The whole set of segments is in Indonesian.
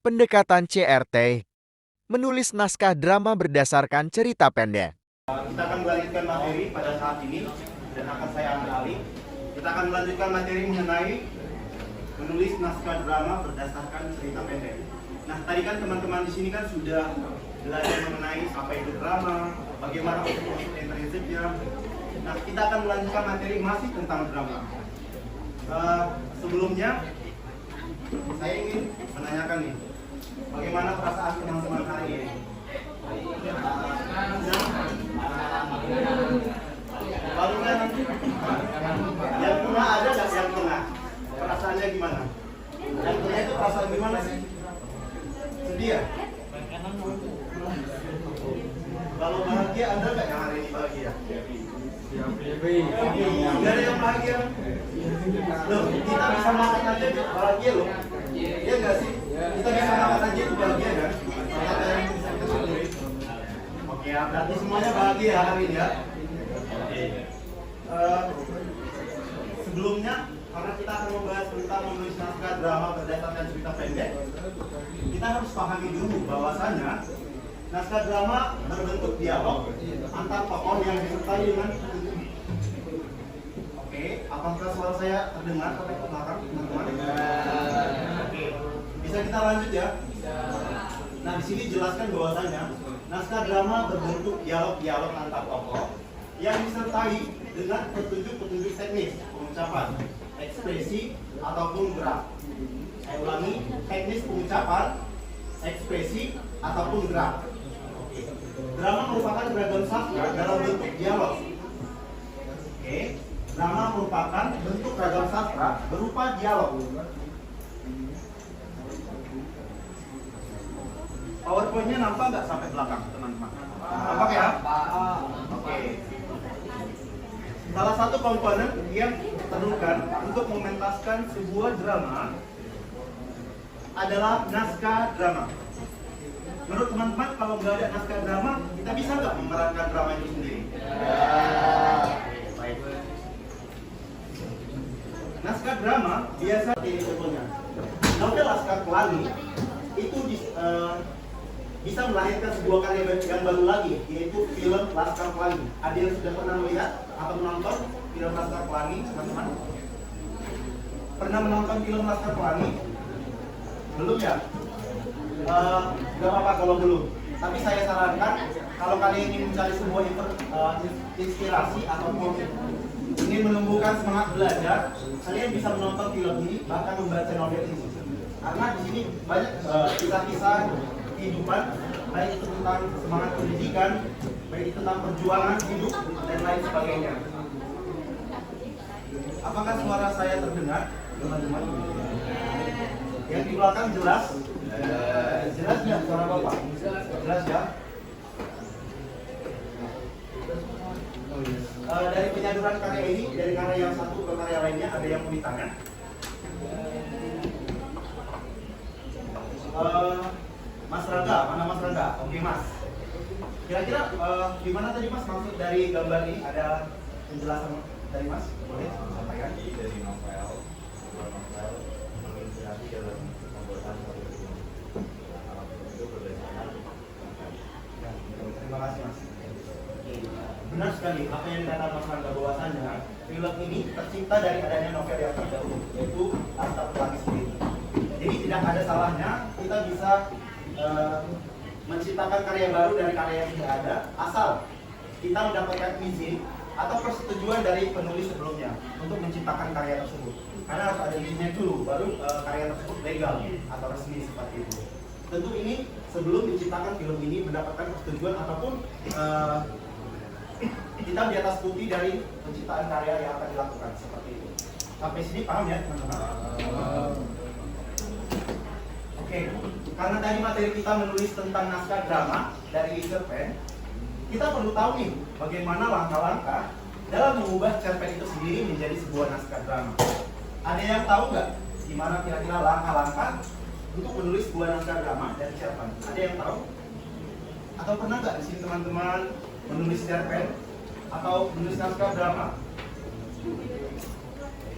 Pendekatan CRT, menulis naskah drama berdasarkan cerita pendek. Kita akan melanjutkan materi pada saat ini dan akan saya ambil alih. Kita akan melanjutkan materi mengenai menulis naskah drama berdasarkan cerita pendek. Nah, tadi kan teman-teman di sini kan sudah belajar mengenai apa itu drama, bagaimana untuk intensifnya. Nah, kita akan melanjutkan materi masih tentang drama. Sebelumnya, saya ingin menanyakan nih, bagaimana perasaan teman-teman hari ini? Lalu kan yang tengah ada nggak yang tengah? Perasaannya gimana? Yang tengah itu perasaan gimana sih? Sedih ya? Kalau bahagia ada nggak yang hari ini bahagia? Nggak ada yang bahagia. Loh, kita bisa makan aja bahagia loh. Iya nggak sih? Kita bisa makan aja itu bahagia kan? Oke, berarti semuanya bahagia hari ini ya. Sebelumnya, karena kita akan membahas tentang menulis naskah drama berdasarkan cerita pendek, kita harus pahami dulu bahwasanya naskah drama berbentuk dialog antar tokoh yang disertai dengan. Oke, apakah suara saya terdengar sampai ke belakang, teman-teman? Oke, bisa kita lanjut ya? Nah, di sini jelaskan bahwasanya naskah drama berbentuk dialog-dialog antar tokoh yang disertai dengan petunjuk-petunjuk teknis, pengucapan, ekspresi, ataupun gerak. Saya ulangi, teknis pengucapan, ekspresi, ataupun gerak. Drama merupakan beragam sastra dalam bentuk dialog. Oke, drama merupakan bentuk ragam sastra berupa dialog. PowerPoint-nya nampak nggak sampai belakang, teman-teman? Nampak ya? Oke. Salah satu komponen yang diperlukan untuk mementaskan sebuah drama adalah naskah drama. Menurut teman-teman, kalau nggak ada naskah drama, kita bisa nggak memerankan drama itu sendiri? Baik. Naskah drama biasa ini contohnya. Novel Laskar Pelangi itu bisa melahirkan sebuah karya yang baru lagi, yaitu film Laskar Pelangi. Ada yang sudah pernah melihat atau menonton film Laskar Pelangi, teman-teman? Pernah menonton film Laskar Pelangi? Belum ya? Gak apa-apa kalau belum. Tapi saya sarankan, kalau kalian ingin mencari sebuah inspirasi ataupun ingin menumbuhkan semangat belajar, kalian bisa menonton film ini, bahkan membaca novel ini. Karena di sini banyak kisah-kisah kehidupan, baik itu tentang semangat pendidikan, baik itu tentang perjuangan hidup, dan lain sebagainya. Apakah suara saya terdengar, teman-teman? Yang di belakang jelas? Jelas nggak suara Bapak? Jelas ya? Dari penyaduran karya ini, dari karya yang satu ke karya lainnya, ada yang mau ditanya? Mas Rangga, mana Mas Rangga? Oke Mas. Kira-kira gimana tadi Mas maksud dari gambar ini? Ada penjelasan dari Mas? Boleh sampaikan? Dari novel menginspirasi dalam pembuatan satu film. Itu berdasarkan. Terima kasih Mas. Benar sekali apa yang dikatakan Mas Rangga, bahwasanya film ini tercipta dari adanya novel yang terdahulu, yaitu Laskar Pelangi sendiri. Jadi tidak ada salahnya kita bisa menciptakan karya baru dari karya yang sudah ada, asal kita mendapatkan izin atau persetujuan dari penulis sebelumnya untuk menciptakan karya tersebut. Karena harus ada izinnya dulu, baru karya tersebut legal atau resmi seperti itu. Tentu ini sebelum menciptakan film ini mendapatkan persetujuan ataupun kita di atas putih dari penciptaan karya yang akan dilakukan seperti itu. Sampai sini paham ya teman-teman? Oke, karena tadi materi kita menulis tentang naskah drama dari cerpen, kita perlu tahu nih bagaimana langkah-langkah dalam mengubah cerpen itu sendiri menjadi sebuah naskah drama. Ada yang tahu nggak gimana kira-kira langkah-langkah untuk menulis sebuah naskah drama dari cerpen? Ada yang tahu? Atau pernah nggak di sini teman-teman menulis cerpen atau menulis naskah drama?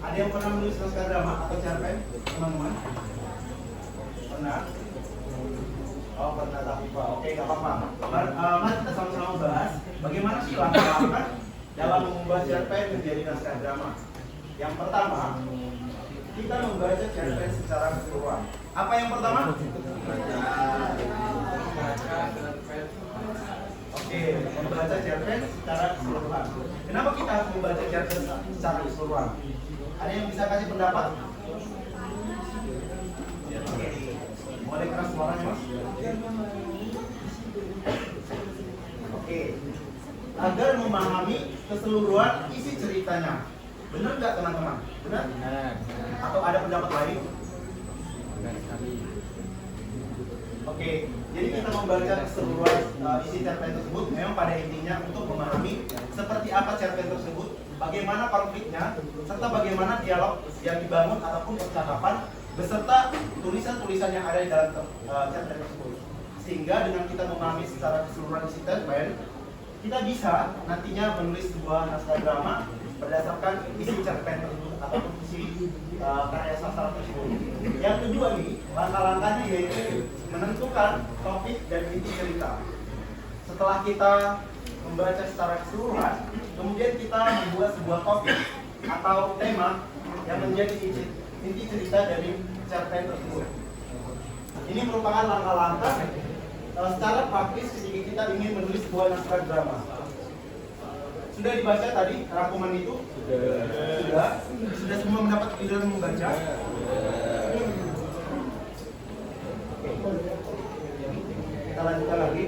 Ada yang pernah menulis naskah drama atau cerpen, teman-teman? Pernah? Oh, penata pipa. Oke, nggak apa-apa. Mari kita sama-sama bahas bagaimana sih langkah-langkah dalam mengubah cerpen menjadi naskah drama. Yang pertama, kita membaca cerpen secara keseluruhan. Apa yang pertama? Oke, membaca cerpen secara keseluruhan. Kenapa kita harus membaca cerpen secara keseluruhan? Ada yang bisa kasih pendapat? Oke, boleh keras suaranya, Mas? Oke, agar memahami keseluruhan isi ceritanya. Benar nggak teman-teman? Benar? Atau ada pendapat lain? Oke, jadi kita membaca keseluruhan isi cerpen tersebut memang pada intinya untuk memahami seperti apa cerpen tersebut, bagaimana konfliknya, serta bagaimana dialog yang dibangun ataupun percakapan beserta tulisan-tulisan yang ada di dalam cerpen tersebut. Sehingga dengan kita memahami secara keseluruhan isi cerpen, kita bisa nantinya menulis sebuah naskah drama berdasarkan isi cerpen tersebut ataupun isi karya sastra tersebut. Yang kedua nih, langkah-langkahnya yaitu menentukan topik dan inti cerita. Setelah kita membaca secara keseluruhan, kemudian kita membuat sebuah topik atau tema yang menjadi inti cerita dari cerpen tersebut. Ini merupakan langkah-langkah secara praktis ketika kita ingin menulis sebuah naskah drama. Sudah dibaca tadi rangkuman itu? Sudah semua mendapat giliran membaca? Kita lanjutkan lagi.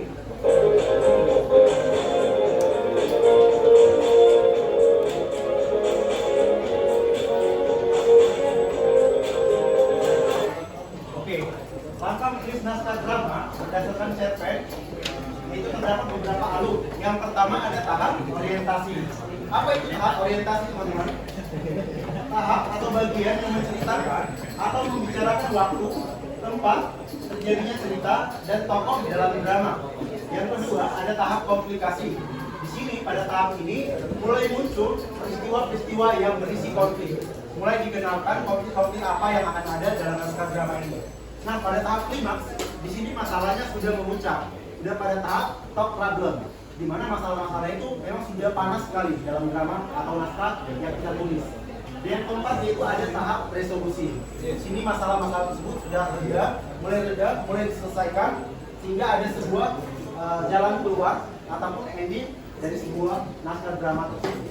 Oke, langkah menulis naskah drama berdasarkan cerpen itu terdapat beberapa alur. Yang pertama ada tahap orientasi. Apa itu tahap orientasi, teman-teman? Tahap atau bagian yang menceritakan atau membicarakan waktu, tempat, terjadinya cerita, dan tokoh di dalam drama. Yang kedua ada tahap komplikasi. Di sini pada tahap ini mulai muncul peristiwa-peristiwa yang berisi konflik. Mulai dikenalkan konflik-konflik apa yang akan ada dalam naskah drama ini. Nah, pada tahap klimaks, di sini masalahnya sudah memuncak. Sudah pada tahap top problem, di mana masalah-masalah itu memang sudah panas sekali dalam drama atau naskah yang kita tulis. Dan yang keempat yaitu ada tahap resolusi. Di sini masalah-masalah tersebut sudah reda, mulai diselesaikan sehingga ada sebuah jalan keluar ataupun ending dari sebuah naskah drama tersebut.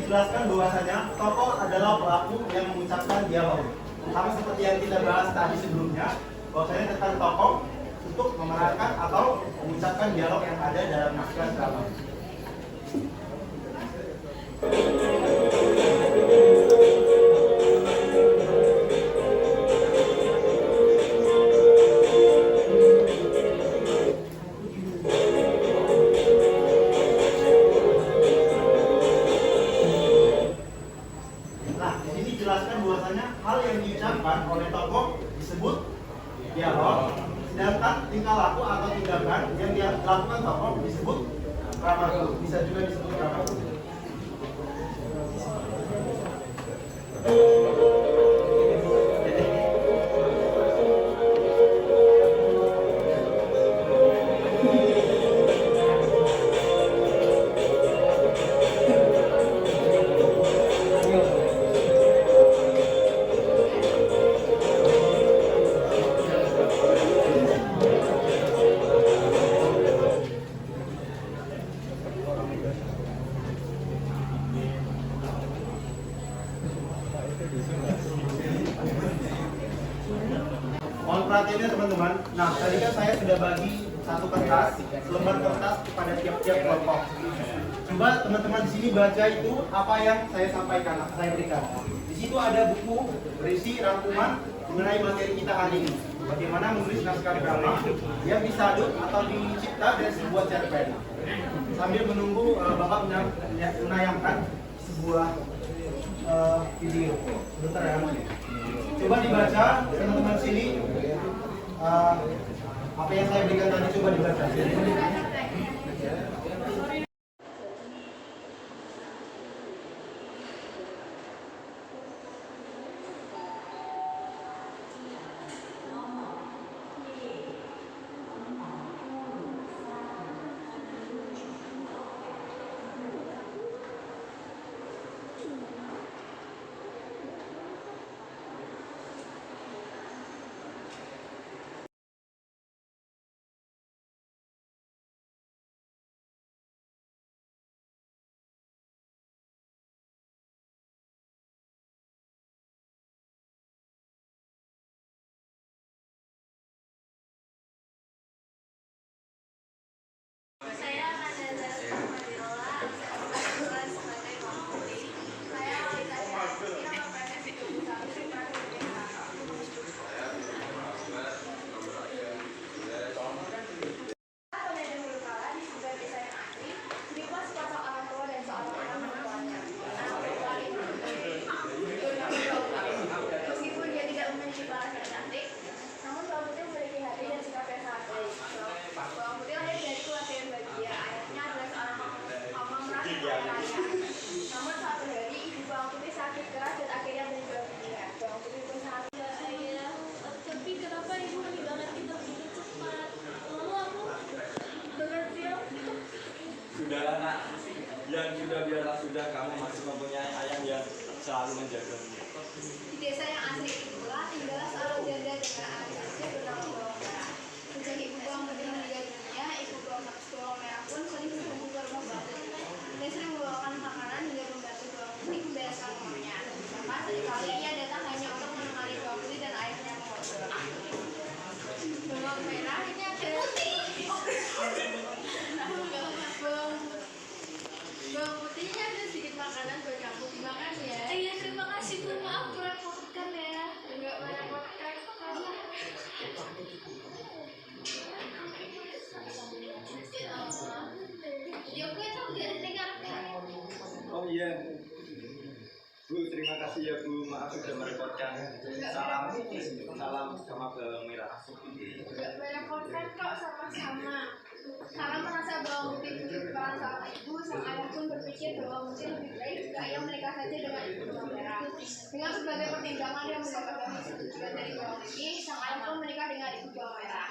Jelaskan bahwasanya tokoh adalah pelaku yang mengucapkan dialog. Sama seperti yang kita bahas tadi sebelumnya, bahwasanya tentang tokoh untuk memerankan atau mengucapkan dialog yang ada dalam naskah drama. Oleh tokoh disebut dialog, sedangkan tingkah laku atau tindakan yang dilakukan tokoh disebut dramaturg, bisa juga disebut dramaturg. Mohon perhatiannya teman-teman. Nah, tadi kan saya sudah bagi satu kertas, selembar kertas kepada tiap-tiap kelompok. Coba teman-teman di sini baca itu apa yang saya sampaikan, saya berikan. Di situ ada buku berisi rangkuman mengenai materi kita hari ini. Bagaimana menulis naskah drama yang disadut atau dicipta dari sebuah cerpen. Sambil menunggu Bapak menayangkan sebuah video. Sebentar ya. Coba dibaca teman-teman sini apa yang saya berikan tadi coba dibaca. Saya Nanda Fadila, kebetulan sebagai pengemudi. Saya orientasi aktif PNS 21 Supervisi pada dahulu kala di sebuah desa yang asri, hiduplah sepasang orang tua dan seorang anak mertuanya. Anak perempuan itu bernama Bawang. Meskipun dia tidak memiliki paras yang cantik, namun Bawang Putih memiliki hati dan sikap yang sangat baik. Bawang Putih lahir dari keluarga yang bahagia. Ayahnya adalah seorang konglomerat yang kaya raya. Namun suatu hari ibu Bawang Putih sakit keras dan akhirnya meninggal dunia. Bawang Putih pun sangat ayah. Tapi kenapa ibu meninggalkan kita begitu cepat? Lalu aku berdiam. Sudahlah nak, yang sudah biarlah sudah, kamu masih mempunyai ayah yang selalu menjagamu. Di desa yang asli itulah tinggallah seorang janda dengan anak kecil bernama Bawang Merah. Sejak ibu Bawang Putih meninggal dunia, ibu Bawang Merah pun sering berkunjung ke rumah Bawang Putih. Dia sering membawakan makanan hingga membantu Bawang Putih membereskan rumahnya. Bahkan seringkali ia datang hanya untuk menemani Bawang Putih dan ayahnya mengobrol. Bawang Merah ini adalah Bawang Putihnya ada sedikit makanan buat kamu, dimakan ya. Iya, terima kasih Bu, maaf merepotkan ya. Enggak merepotkan karena ya gue tuh gak dengar. Oh iya, Bu, terima kasih ya Bu, maaf sudah merepotkan. Salam sama Bawang Merah. Gak merepotkan kok, sama-sama. Karena merasa Bawang Putih butuh peran sama ibu, sang ayah pun berpikir Bawang Putih lebih baik jika ia menikah saja dengan ibu Bawang Merah. Dengan berbagai pertimbangan yang mendapatkan persetujuan dari Bawang Putih, sang ayah pun menikah dengan ibu Bawang Merah.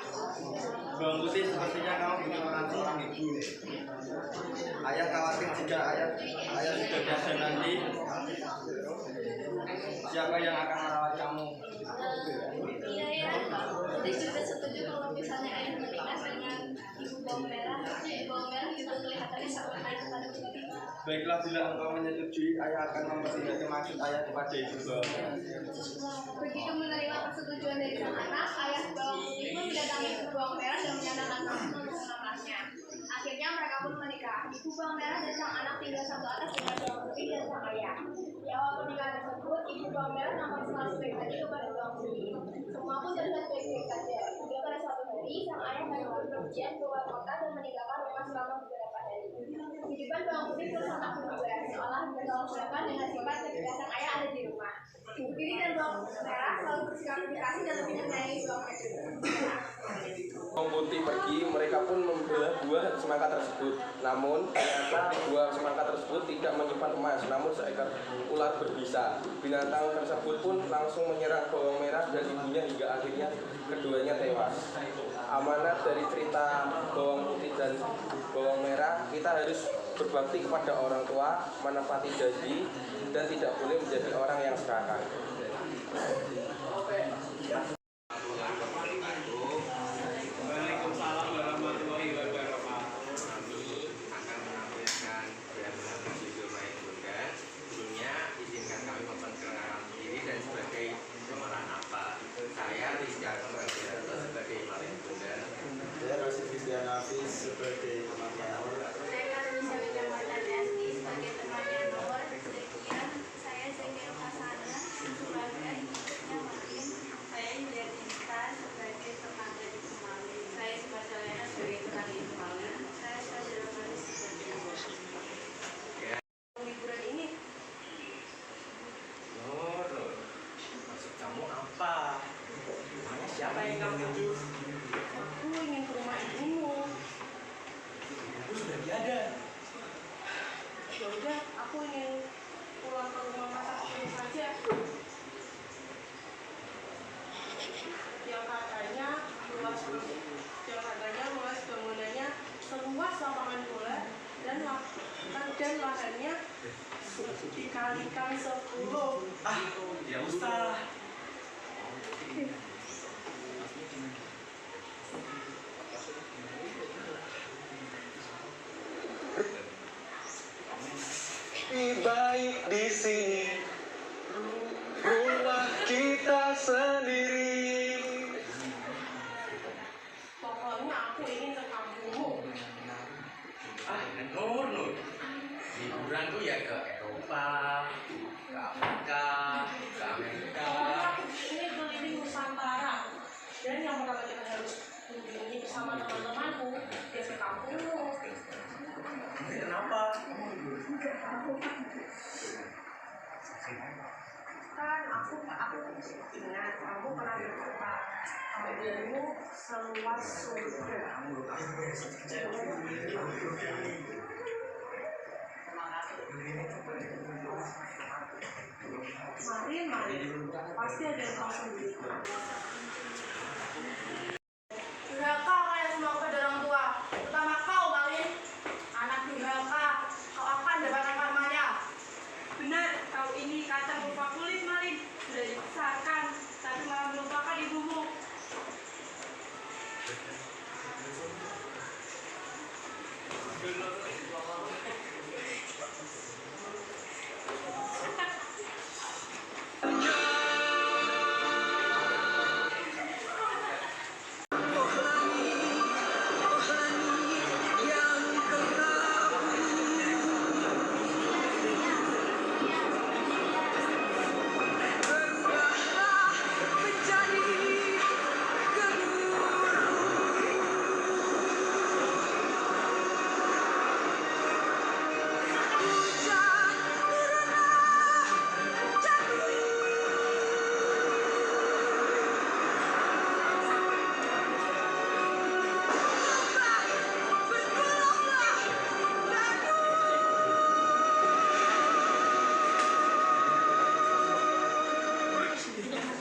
Bawang Putih, sepertinya kamu butuh peran seorang ibu. Ayah khawatir jika ayah sudah dewasa nanti, siapa yang akan merawat kamu? Iya ya, Putih juga setuju kalau misalnya ayah menikah dengan ibu Bawang Merah, karena ibu Bawang Merah juga kelihatannya sangat baik kepada Putih. Baiklah, bila engkau menyetujui, ayah akan memperlihatkan maksud ayah kepada ibu Bawang Merah. Begitu menerima persetujuan dari sang anak, ayah Bawang Putih pun mendatangi ibu Bawang Merah dan menyatakan untuk melamar-nya. Akhirnya mereka pun menikah. Ibu Bawang Merah dan sang anak tinggal satu atas dengan Bawang Putih dan sang ayah. Di awal pernikahan tersebut, ibu Bawang Merah nampak selalu baik hati kepada Bawang Putih. Semua pun terlihat baik-baik saja. Hingga pada suatu hari, sang ayah harus bepergian keluar kota dan meninggalkan rumah selama beberapa hari. Kehidupan Bawang Putih pun sangat berubah, seolah bertolak-belakang dengan sifat ketika sang ayah ada di rumah. Ibu Putih dan Bawang Merah selalu bersikap komunikasi dan lebih menyayangi Bawang Merah. Bawang Putih pergi, mereka pun membelah buah semangka tersebut. Namun ternyata buah semangka tersebut tidak menyimpan emas, namun seekor ular berbisa. Binatang tersebut pun langsung menyerang Bawang Merah dan ibunya hingga akhirnya keduanya tewas. Amanat dari cerita Bawang Putih dan Bawang Merah, kita harus berbakti kepada orang tua, menepati janji, dan tidak boleh menjadi orang yang serakah. Waalaikumsalam warahmatullahi wabarakatuh. Akan menampilkan benar-benar video baik Bunda. Sebelumnya izinkan kami memperkenalkan diri dan sebagai pemeran apa. Saya Rizka Kembang sebagai Malin Bunda. Saya Rosid Kristianafi sebagai teman-teman. Saya bisa menyampaikan Esti sebagai temannya nomor. Sekian, saya Zengil Hasana sebagai yang Aku ingin ke rumah ibumu. Ibu sudah tiada. Ya udah, aku ingin pulang ke rumah masa kecil saja. Yang katanya luas bangunannya seluas lapangan bola dan lahannya dikalikan 10. Ya usah. Lebih baik di sini, rumah kita sendiri. Pokoknya aku ingin ke kampungmu. Nur. Liburan tuh ya ke Eropa, ke Afrika, ke Amerika. Pokoknya aku ingin keliling Nusantara. Dan yang pertama kita harus kunjungi bersama teman-temanku ya ke kampungmu. Kenapa? Kan aku ingat kamu pernah berkata kalau dirimu seluas surga. Mari, pasti ada yang kau sendiri. Durhaka kalian semua kepada orang tua, terutama kau, Malin. Anak durhaka, kau akan dapatkan karmanya. Benar, kau ini kacang rupa kulit, Malin. Sudah dibesarkan, tapi malah melupakan ibumu.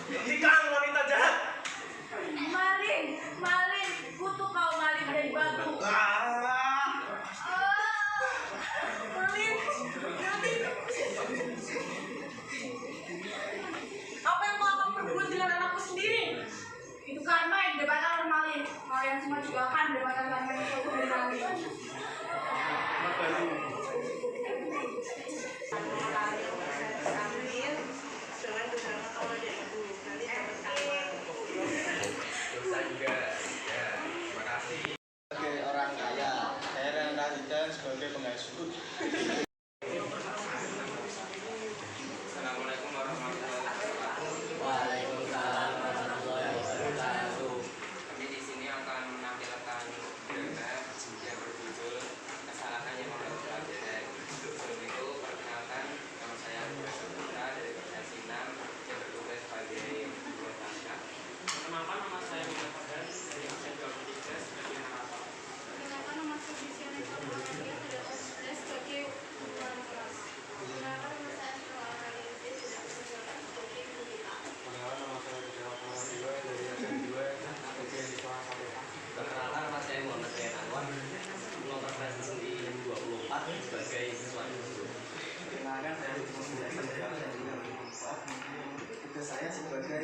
Hentikan wanita jahat. Malin, kutuk kau Malin dari batu. Malin, apa yang kau akan perbuat dengan anakku sendiri? Itu karma yang didapatkan oleh Malin. Kalian semua juga akan mendapatkan karma yang suatu dari Malin. Dosa juga. Ya, terima kasih. Sebagai orang kaya, saya realisasikan sebagai pengais sudut. Assalamualaikum warahmatullahi wabarakatuh. Waalaikumsalam warahmatullahi wabarakatuh. Kami di sini akan menampilkan drama yang berjudul Kesalahan yang Membuat Pelajaran. Sebelum itu, perkenalkan nama saya Profesor Putra dari Provinsi 6 yang bertugas sebagai guru tangga. Perkenalkan nama saya Muhammad Fardan dari absen 23 sebagai narator. Perkenalkan nama saya Visiana Ibrahim dari kelas sebagai guru kelas. Perkenalkan nama saya Sekolah Kalinzi tidak bersekolah sebagai guru kita. Perkenalkan nama saya Bujana Purnawatiwa dari SM2 bagian di kelas 1. Perkenalkan nama saya Muhammad Ryan Anwar, nomor presisi 24 sebagai siswa guru. Perkenalkan saya Lukman Biasa dari kelas 4. Tugas saya sebagai